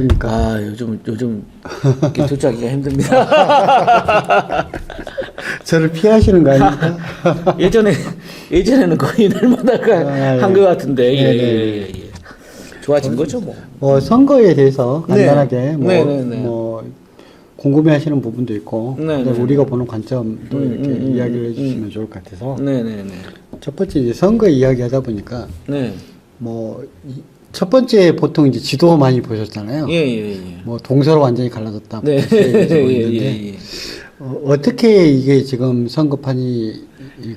어떻습니까? 아, 요즘 개투자하기가 힘듭니다. 저를 피하시는 거 아닙니까? 예전에는 거의 날마다 한 것 같은데, 예. 좋아진 거죠, 뭐. 선거에 대해서 간단하게 네네네. 궁금해하시는 부분도 있고, 네네. 그다음에 우리가 보는 관점도 이렇게 이야기를 해주시면 좋을 것 같아서. 네네네. 첫 번째 이제 선거 이야기하다 보니까 네. 첫 번째 보통 이제 지도 많이 보셨잖아요. 예. 동서로 완전히 갈라졌다. 네. 있는데 어떻게 이게 지금 선거판이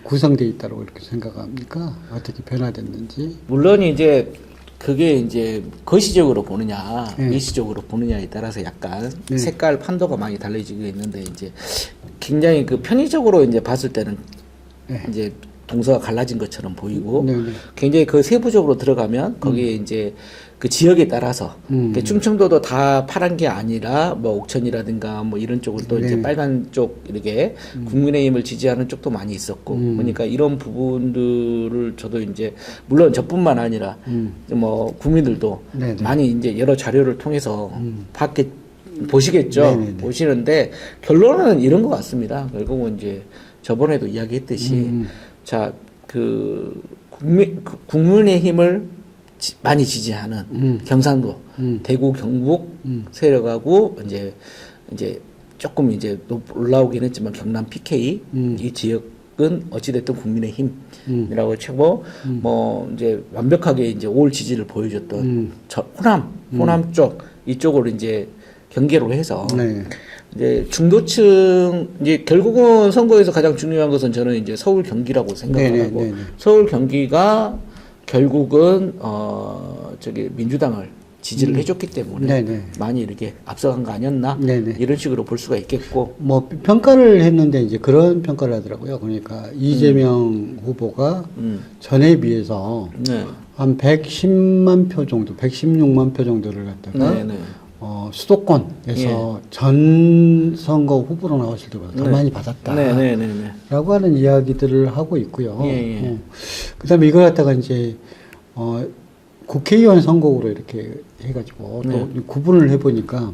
구성되어 있다고 이렇게 생각합니까? 어떻게 변화됐는지? 물론 이제 그게 이제 거시적으로 보느냐, 네. 일시적으로 보느냐에 따라서 약간 네. 색깔 판도가 많이 달라지고 있는데 이제 굉장히 그 편의적으로 이제 봤을 때는 네. 이제 동서가 갈라진 것처럼 보이고 네. 굉장히 그 세부적으로 들어가면 거기에 이제 그 지역에 따라서 그 충청도도 다 파란 게 아니라 뭐 옥천이라든가 뭐 이런 쪽은 또 이제 네. 빨간 쪽 이렇게 국민의힘을 지지하는 쪽도 많이 있었고 그러니까 이런 부분들을 저도 이제 물론 저뿐만 아니라 뭐 국민들도 네네. 많이 이제 여러 자료를 통해서 보시겠죠. 네네네. 보시는데 결론은 이런 것 같습니다. 결국은 이제 저번에도 이야기했듯이 자, 국민의힘을 많이 지지하는 경상도, 대구, 경북 세력하고 이제 조금 이제 올라오긴 했지만 경남 PK 이 지역은 어찌됐든 국민의힘이라고 치고 뭐 이제 완벽하게 이제 올 지지를 보여줬던 호남 쪽 이쪽으로 이제 경계로 해서 네. 이제 중도층 이제 결국은 선거에서 가장 중요한 것은 저는 이제 서울 경기라고 생각을 하고 네네. 서울 경기가 결국은 민주당을 지지를 해줬기 때문에 네네. 많이 이렇게 앞서간 거 아니었나 네네. 이런 식으로 볼 수가 있겠고 평가를 했는데 이제 그런 평가를 하더라고요. 그러니까 이재명 후보가 전에 비해서 네. 한 110만 표 정도, 116만 표 정도를 갖다가 네네. 수도권에서 전 선거 후보로 나왔을 때보다 더 네. 많이 받았다. 네네네. 라고 하는 이야기들을 하고 있고요. 예. 그 다음에 이걸 갖다가 이제, 국회의원 선거구로 이렇게 해가지고 또 구분을 해보니까,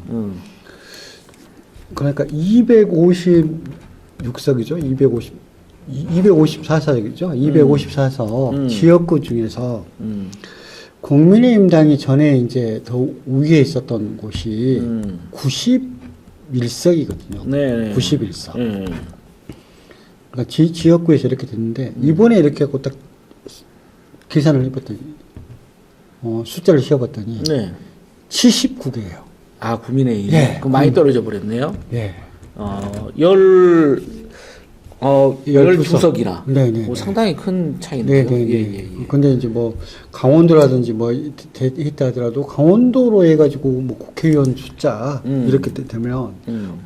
그러니까 256석이죠. 254석이죠. 254석 지역구 중에서 국민의힘당이 전에 이제 더 우위에 있었던 곳이 91석이거든요. 네. 91석. 그러니까 지역구에서 이렇게 됐는데 이번에 이렇게 하고 딱 계산을 해봤더니 숫자를 씌워봤더니 네. 79개예요. 아, 국민의힘. 예. 그럼 많이 떨어져 버렸네요. 예. 12석이나. 네네. 상당히 큰 차이인데요. 네네. 예. 근데 이제 강원도라든지 했다 하더라도 강원도로 해가지고 국회의원 숫자 이렇게 되면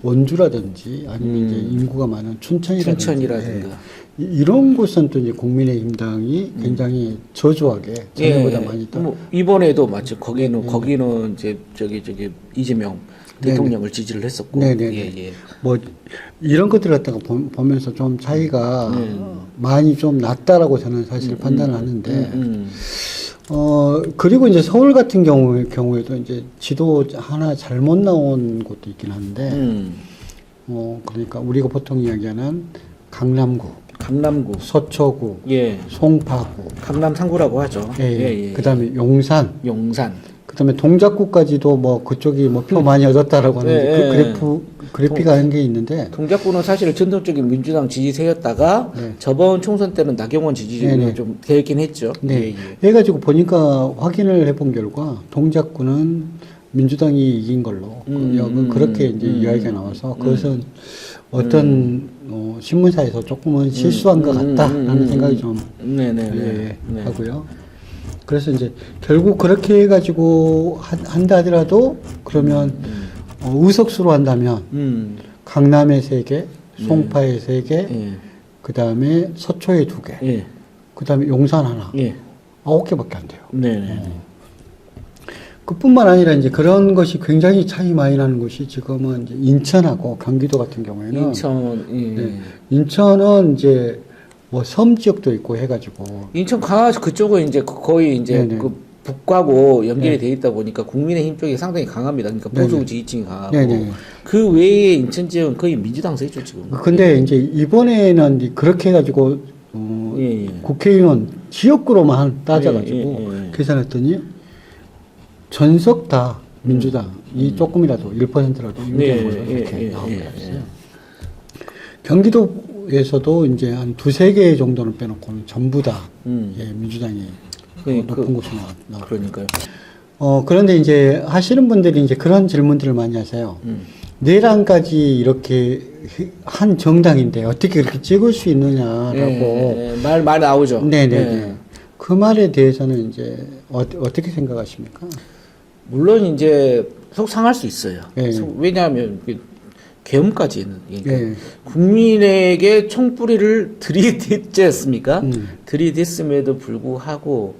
원주라든지 아니면 이제 인구가 많은 춘천이라든가. 이런 곳은 또 이제 국민의힘당이 굉장히 저조하게 전에보다 많이 뭐 이번에도 맞죠. 거기는 이제 이재명 대통령을 지지를 했었고. 네네. 이런 것들 갖다가 보면서 좀 차이가 많이 좀 낮다라고 저는 사실 판단을 하는데, 그리고 이제 서울 같은 경우에도 이제 지도 하나 잘못 나온 곳도 있긴 한데, 그러니까 우리가 보통 이야기하는 강남구, 서초구, 송파구, 강남 3구라고 하죠. 그다음에 용산, 그다음에 동작구까지도 그쪽이 표 많이 얻었다라고 하는 그래픽이 하는 게 있는데 동작구는 사실 전통적인 민주당 지지세였다가 저번 총선 때는 나경원 지지율이 좀 되었긴 했죠. 해가지고 보니까 확인을 해본 결과 동작구는 민주당이 이긴 걸로 그렇게 이제 이야기가 나와서 그것은 어떤 신문사에서 조금은 실수한 것 같다라는 생각이 좀 하고요. 그래서 이제 결국 그렇게 해가지고 한다 하더라도 그러면 의석수로 한다면 강남에 3개, 송파에 3개, 그 다음에 서초에 2개, 그 다음에 용산 하나, 9개밖에 안 돼요. 그뿐만 아니라 이제 그런 것이 굉장히 차이 많이 나는 것이 지금은 이제 인천하고 경기도 같은 경우에는 인천은 이제 섬 지역도 있고 해가지고 인천 강화도 그쪽은 이제 거의 이제 북하고 연결이 돼 있다 보니까 국민의힘 쪽이 상당히 강합니다. 그러니까 보수 네네. 지지층이 강하고 네네. 그 외에 인천 지역은 거의 민주당 세죠 지금. 근데 이제 이번에는 이제 그렇게 해가지고 예, 예. 국회의원 지역구로만 따져가지고 예. 계산했더니 전석 다 민주당이 조금이라도 1%라도 유리한 걸로 이렇게 나오고 있어요. 경기도에서도 이제 한 두세 개 정도는 빼놓고는 전부 다 예, 민주당이 높은 곳이 나와. 그러니까요. 그런데 이제 하시는 분들이 이제 그런 질문들을 많이 하세요. 내란까지 이렇게 한 정당인데 어떻게 그렇게 찍을 수 있느냐라고 말 나오죠. 네네네. 그 말에 대해서는 이제 어떻게 생각하십니까? 물론 이제 속 상할 수 있어요. 네. 왜냐하면 계엄까지는 그러니까 네. 국민에게 총뿌리를 들이댔지 않습니까? 들이댔음에도 불구하고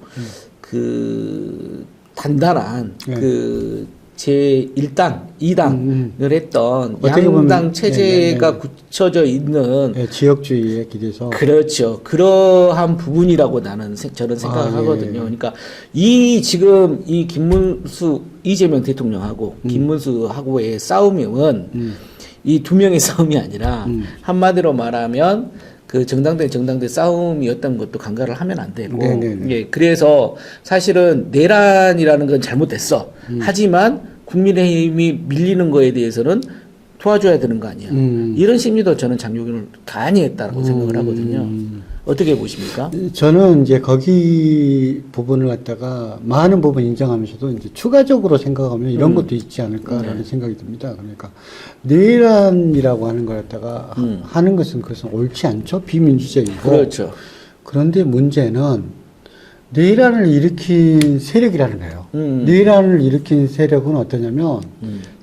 그 단단한 그 제1당, 2당을 했던 양당 체제가 굳혀져 있는 지역주의에 기대서 그렇죠. 그러한 부분이라고 저는 생각하거든요. 그러니까 지금 이 김문수 이재명 대통령하고 김문수하고의 싸움은 이 두 명의 싸움이 아니라 한마디로 말하면 그 정당대 싸움이었던 것도 간과를 하면 안 되고, 예, 그래서 사실은 내란이라는 건 잘못됐어. 하지만 국민의힘이 밀리는 거에 대해서는 도와줘야 되는 거 아니야. 이런 심리도 저는 장요균을 많이 했다고 생각을 하거든요. 어떻게 보십니까? 저는 이제 거기 부분을 갖다가 많은 부분 인정하면서도 이제 추가적으로 생각하면 이런 것도 있지 않을까라는 생각이 듭니다. 그러니까 내란이라고 하는 걸 갖다가 하는 것은 그것은 옳지 않죠. 비민주적이고. 그렇죠. 그런데 문제는 내란을 일으킨 세력이라는 거예요. 내란을 일으킨 세력은 어떠냐면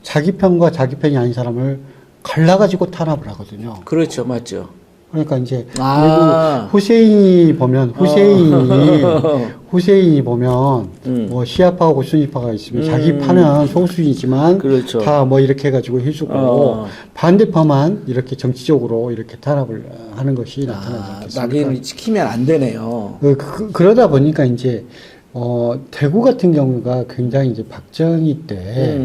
자기 편과 자기 편이 아닌 사람을 갈라가지고 탄압을 하거든요. 그렇죠. 맞죠. 그러니까 이제 후세인이 보면 후세인이 보면 뭐 시아파하고 순위파가 있으면 자기 파는 소수이지만 그렇죠. 다 뭐 이렇게 해가지고 해주고 반대파만 이렇게 정치적으로 이렇게 탄압을 하는 것이 나타나지 않겠습니까? 낙인을 지키면 안 되네요. 그러다 보니까 이제 대구 같은 경우가 굉장히 이제 박정희 때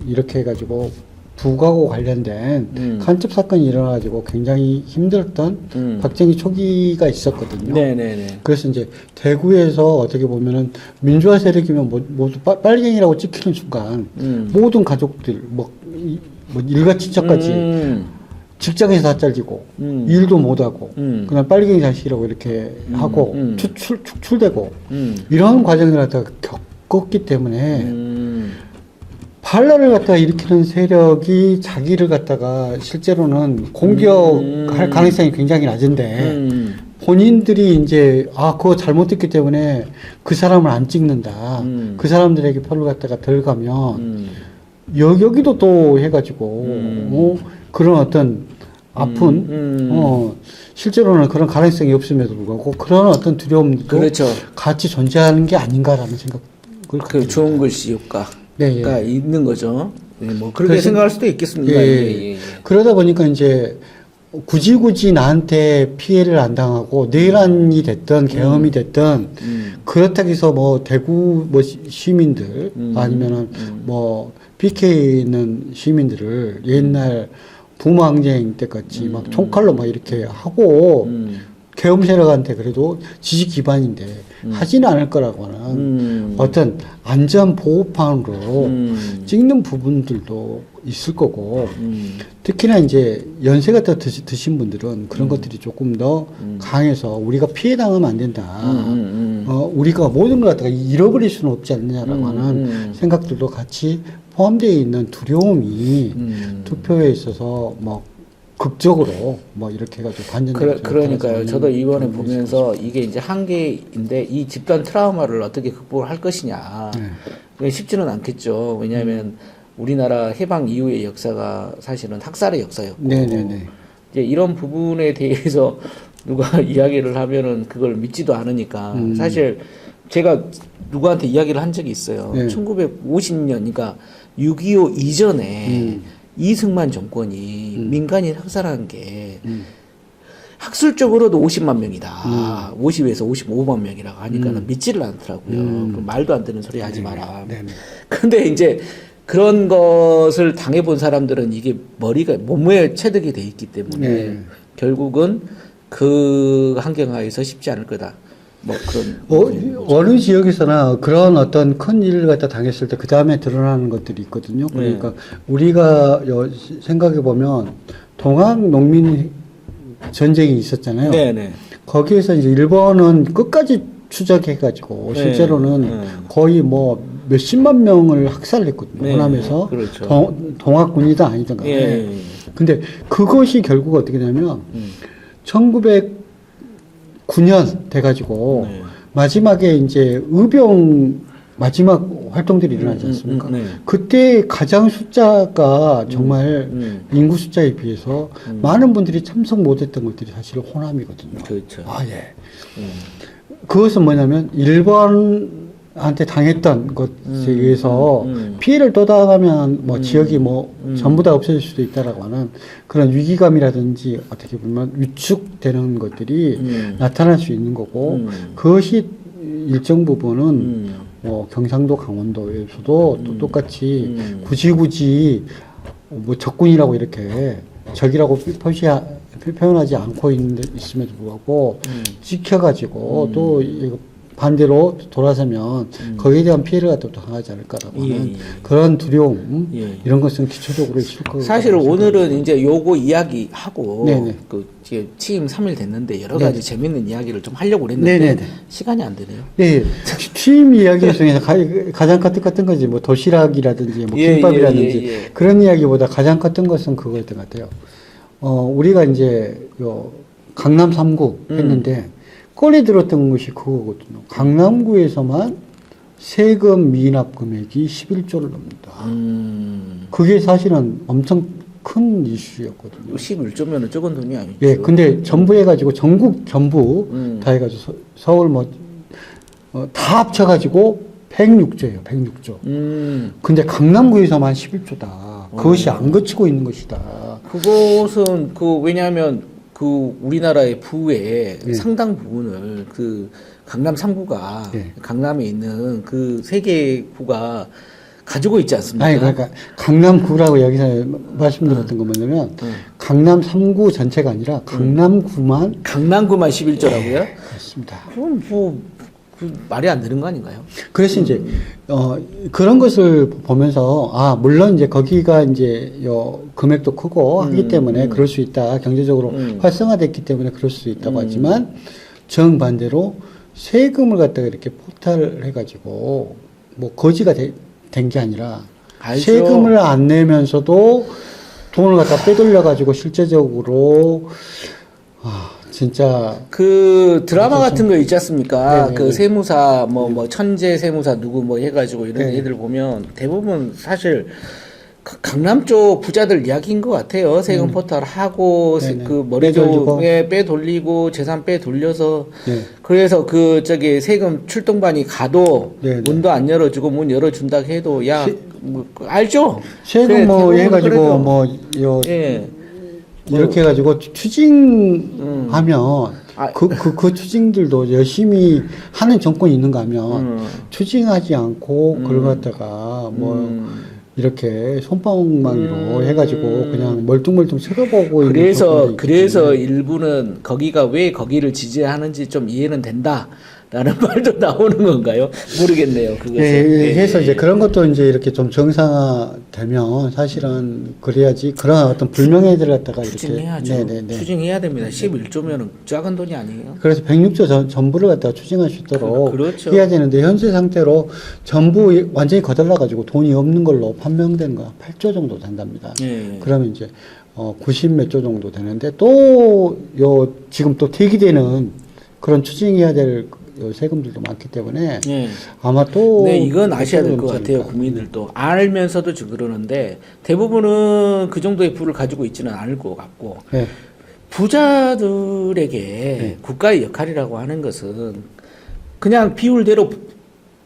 이렇게 해가지고 북하고 관련된 간첩 사건이 일어나가지고 굉장히 힘들었던 박정희 초기가 있었거든요. 네네네. 그래서 이제 대구에서 어떻게 보면은 민주화 세력이면 모두 빨갱이라고 찍히는 순간 모든 가족들 뭐 일가 친척까지 직장에서 다 잘리고 일도 못하고 그냥 빨갱이 자식이라고 이렇게 하고 축출되고 이런 과정을 갖다가 겪었기 때문에 반란을 갖다가 일으키는 세력이 자기를 갖다가 실제로는 공격할 가능성이 굉장히 낮은데 본인들이 이제 그거 잘못했기 때문에 그 사람을 안 찍는다. 그 사람들에게 표를 갖다가 덜 가면 여기도 또 해가지고 그런 어떤 아픈 실제로는 그런 가능성이 없음에도 불구하고 그런 어떤 두려움도 그렇죠. 같이 존재하는 게 아닌가라는 생각을 그 좋은 글씨 효과가 있는 거죠. 네, 뭐 그렇게 생각할 수도 있겠습니다. 그러다 보니까 이제 굳이 나한테 피해를 안 당하고 내란이 됐든 계엄이 됐든 그렇다고 해서 뭐 대구 뭐 시민들 아니면은 뭐 PK 있는 시민들을 옛날 부마항쟁 때같이 막 총칼로 막 이렇게 하고 계엄 세력한테 그래도 지지 기반인데 하지는 않을 거라고는 어떤 안전 보호판으로 찍는 부분들도 있을 거고 특히나 이제 연세가 더 드신 분들은 그런 것들이 조금 더 강해서 우리가 피해 당하면 안 된다. 우리가 모든 걸 갖다가 잃어버릴 수는 없지 않느냐라고 하는 생각들도 같이 포함되어 있는 두려움이 투표에 있어서 뭐 극적으로 뭐 이렇게 해가지고 반전. 그러니까요. 저도 이번에 보면서 이게 이제 한계인데 이 집단 트라우마를 어떻게 극복을 할 것이냐. 쉽지는 않겠죠. 왜냐하면 우리나라 해방 이후의 역사가 사실은 학살의 역사였고. 네네네. 이제 이런 부분에 대해서 누가 이야기를 하면은 그걸 믿지도 않으니까 사실 제가 누구한테 이야기를 한 적이 있어요. 1950년, 그러니까 6.25 이전에 이승만 정권이 민간인 학살한 게 학술적으로도 50만 명이다. 50에서 55만 명이라고 하니까는 믿지를 않더라고요. 그 말도 안 되는 소리 하지 마라. 네네. 근데 이제 그런 것을 당해본 사람들은 이게 머리가 몸에 체득이 돼 있기 때문에 네. 결국은 그 환경하에서 쉽지 않을 거다. 뭐 그런 어느 지역에서나 그런 어떤 큰 일을 갖다 당했을 때 그 다음에 드러나는 것들이 있거든요. 그러니까 우리가 생각해 보면 동학 농민 전쟁이 있었잖아요. 네네. 거기에서 이제 일본은 끝까지 추적해가지고 네. 실제로는 네. 거의 뭐 몇십만 명을 학살했거든요. 네. 호남에서 그렇죠. 동학군이든 아니든 간에. 예. 근데 그것이 결국 어떻게 되냐면 1909년 돼가지고 네. 마지막에 이제 의병 마지막 활동들이 일어나지 않습니까? 네. 그때 가장 숫자가 정말 인구 숫자에 비해서 많은 분들이 참석 못했던 것들이 사실 호남이거든요. 그렇죠. 아 예. 그것은 뭐냐면 일본한테 당했던 것에 의해서 피해를 또 당하면 뭐 지역이 뭐 전부 다 없어질 수도 있다라고 하는 그런 위기감이라든지 어떻게 보면 위축되는 것들이 나타날 수 있는 거고 그것이 일정 부분은 뭐 경상도 강원도에서도 또 똑같이 굳이 뭐 적군이라고 이렇게 적이라고 표현하지 않고 있음에도 불구하고 지켜가지고 또 이거 반대로 돌아서면 거기에 대한 피해를 갖다 또 당하지 않을까라고 하는 그런 두려움 이런 것은 기초적으로 있을 거고 사실 오늘은 이제 요거 이야기하고 네네. 그 이제 취임 3일 됐는데 여러 가지 재밌는 이야기를 좀 하려고 그랬는데 네네네. 시간이 안 되네요. 네, 취임 이야기 중에 가장 컸던 것이 뭐 도시락이라든지 뭐 김밥이라든지 그런 이야기보다 가장 컸던 것은 그거였던 것 같아요. 우리가 이제 요 강남 3구 했는데 꺼내 들었던 것이 그거거든요. 강남구에서만 세금 미납 금액이 11조를 넘는다. 그게 사실은 엄청 큰 이슈였거든요. 11조면은 적은 돈이 아니죠. 예, 근데 전부 해가지고 전국 전부 다 해가지고 서울 뭐 다 합쳐가지고 106조예요. 106조. 근데 강남구에서만 11조다. 그것이 안 거치고 있는 것이다. 그것은 왜냐하면 우리나라의 부의 상당 부분을 강남 3구가 강남에 있는 그 세 개의 구가 가지고 있지 않습니까? 아니, 그러니까 강남구라고 여기서 말씀드렸던 건 뭐냐면 강남 3구 전체가 아니라 강남구만 11조라고요? 그렇습니다. 그럼 말이 안 되는 거 아닌가요? 그래서 이제 그런 것을 보면서 물론 이제 거기가 이제 금액도 크고 하기 때문에 그럴 수 있다. 경제적으로 활성화됐기 때문에 그럴 수 있다고 하지만 정반대로 세금을 갖다가 이렇게 포탈을 해가지고 뭐 거지가 된 게 아니라 알죠. 세금을 안 내면서도 돈을 갖다 빼돌려가지고 실제적으로 진짜 그 드라마 같은 거 있지 않습니까? 네네네. 그 세무사 뭐 천재 세무사 누구 뭐 해가지고 이런 애들 보면 대부분 사실 강남 쪽 부자들 이야기인 것 같아요. 세금 포탈 하고 그 머리도 빼돌리고 재산 빼돌려서 그래서 세금 출동반이 가도 문도 안 열어주고 문 열어준다 해도 뭐 알죠? 세금 뭐 해가지고 이렇게 해가지고 추징하면 그 추징들도 열심히 하는 정권이 있는가 하면 추징하지 않고 그걸 갖다가 이렇게 손방망이로 해가지고 그냥 멀뚱멀뚱 쳐다보고 그래서 일부는 거기가 왜 거기를 지지하는지 좀 이해는 된다. 라는 말도 나오는 건가요? 모르겠네요. 그것은. 그래서 이제 그런 것도 이제 이렇게 좀 정상화되면 사실은 그래야지 그런 어떤 불명예들을 갖다가 추징해야죠. 이렇게. 추징해야 됩니다. 11조면은 작은 돈이 아니에요. 그래서 106조 전부를 갖다가 추징할 수 있도록 그렇죠. 해야 되는데 현재 상태로 전부 완전히 거덜나가지고 돈이 없는 걸로 판명된 거 8조 정도 된답니다. 그러면 이제 90 몇 조 정도 되는데 또 지금 또 대기되는 그런 추징해야 될 세금들도 많기 때문에 아마 또 이건 아셔야 될 것 같아요. 국민들도 알면서도 지금 그러는데 대부분은 그 정도의 부를 가지고 있지는 않을 것 같고 부자들에게 국가의 역할이라고 하는 것은 그냥 비율대로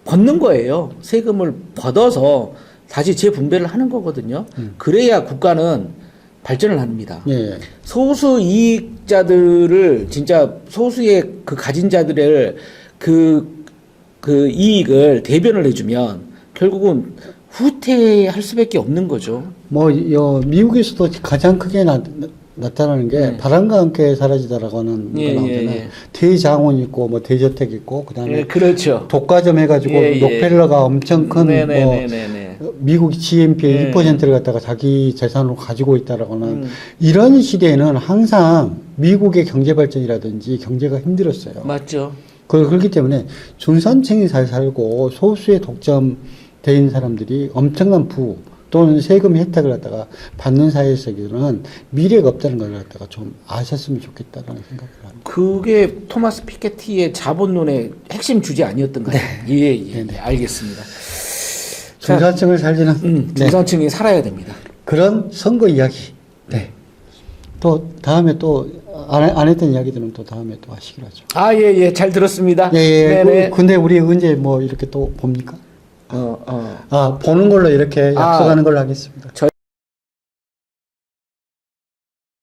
벗는 거예요. 세금을 벗어서 다시 재분배를 하는 거거든요. 그래야 국가는 발전을 합니다. 소수 이익 자들을 진짜 소수의 그 가진 자들의 그 이익을 대변을 해주면 결국은 후퇴할 수밖에 없는 거죠. 뭐 미국에서도 가장 크게 나타나는 게 네. 바람과 함께 사라지다라고 하는 거 예, 나오잖아요. 예, 예. 대장원 있고 뭐 대저택 있고 그다음에 예, 그렇죠. 독과점 해가지고 예, 예. 록펠러가 엄청 큰 뭐 네네네네. 미국 GNP의 예. 2%를 갖다가 자기 재산으로 가지고 있다라고는 이런 시대에는 항상 미국의 경제 발전이라든지 경제가 힘들었어요. 맞죠. 그렇기 때문에 중산층이 잘 살고 소수의 독점돼 있는 사람들이 엄청난 부 또는 세금 혜택을 갖다가 받는 사회에서는 미래가 없다는 걸 갖다가 좀 아셨으면 좋겠다라는 생각을 합니다. 그게 토마스 피케티의 자본론의 핵심 주제 아니었던가요? 예, 예. 알겠습니다. 중산층을 살리는 네. 중산층이 살아야 됩니다. 그런 선거 이야기. 네. 또 다음에 또 안 했던 이야기들은 또 다음에 또 하시기로 하죠. 아, 예, 예. 잘 들었습니다. 예, 예. 네네. 근데 우리 언제 뭐 이렇게 또 봅니까? 어. 보는 걸로 이렇게 약속하는 걸로 하겠습니다.